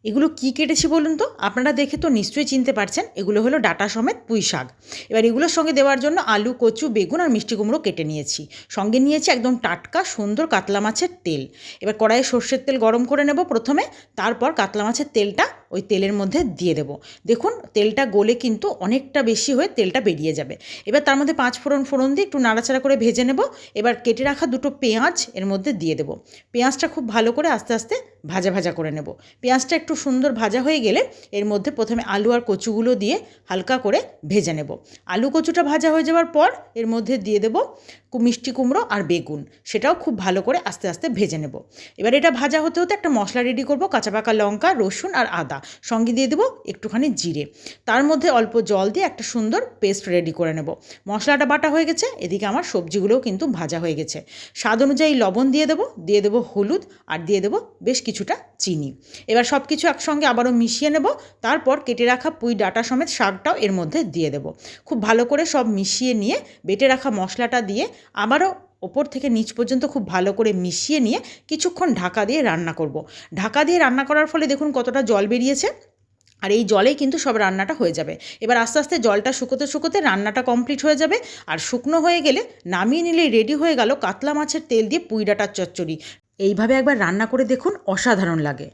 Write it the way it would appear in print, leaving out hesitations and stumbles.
এগুলো কি কেটেছি বলুন তো? আপনারা দেখে তো নিশ্চয়ই চিনতে পারছেন, এগুলো হলো ডাঁটা সমেত পুঁই শাক। এবার এগুলোর সঙ্গে দেওয়ার জন্য আলু, কচু, বেগুন আর মিষ্টি কুমড়ো কেটে নিয়েছি। সঙ্গে নিয়েছি একদম টাটকা সুন্দর কাতলা মাছের তেল। এবার কড়াইয়ে সর্ষের তেল গরম করে নেব প্রথমে, তারপর কাতলা মাছের তেলটা ওই তেলের মধ্যে দিয়ে দেবো। দেখুন তেলটা গলে কিন্তু অনেকটা বেশি হয়ে তেলটা বেরিয়ে যাবে। এবার তার মধ্যে 5 ফোড়ন দিয়ে একটু নাড়াচাড়া করে ভেজে নেব। এবার কেটে রাখা 2টো পেঁয়াজ এর মধ্যে দিয়ে দেবো। পেঁয়াজটা খুব ভালো করে আস্তে আস্তে ভাজা ভাজা করে নেব। পেঁয়াজটা একটু সুন্দর ভাজা হয়ে গেলে এর মধ্যে প্রথমে আলু আর কচুগুলো দিয়ে হালকা করে ভেজে নেব। আলু কচুটা ভাজা হয়ে যাওয়ার পর এর মধ্যে দিয়ে দেব মিষ্টি কুমড়ো আর বেগুন, সেটাও খুব ভালো করে আস্তে আস্তে ভেজে নেব। এবার এটা ভাজা হতে হতে একটা মশলা রেডি করব, কাঁচা পাকা লঙ্কা, রসুন আর আদা, সঙ্গে দিয়ে দেবো একটুখানি জিরে। তার মধ্যে অল্প জল দিয়ে একটা সুন্দর পেস্ট রেডি করে নেব। মশলাটা বাটা হয়ে গেছে, এদিকে আমার সবজিগুলোও কিন্তু ভাজা হয়ে গেছে। স্বাদ অনুযায়ী লবণ দিয়ে দেবো হলুদ আর দিয়ে দেবো বেশ কিছুটা চিনি। এবার সব কিছু একসঙ্গে আবারও মিশিয়ে নেব। তারপর কেটে রাখা পুঁই ডাঁটা সমেত শাকটাও এর মধ্যে দিয়ে দেব। খুব ভালো করে সব মিশিয়ে নিয়ে বেটে রাখা মশলাটা দিয়ে আবারও ওপর থেকে নিচ পর্যন্ত খুব ভালো করে মিশিয়ে নিয়ে কিছুক্ষণ ঢাকা দিয়ে রান্না করব। ঢাকা দিয়ে রান্না করার ফলে দেখুন কতটা জল বেরিয়েছে, আর এই জলেই কিন্তু সব রান্নাটা হয়ে যাবে। এবার আস্তে আস্তে জলটা শুকোতে শুকোতে রান্নাটা কমপ্লিট হয়ে যাবে, আর শুকনো হয়ে গেলে নামিয়ে নিলেই রেডি হয়ে গেল কাতলা মাছের তেল দিয়ে পুঁই ডাঁটার চচ্চড়ি। এইভাবে একবার রান্না করে দেখুন, অসাধারণ লাগে।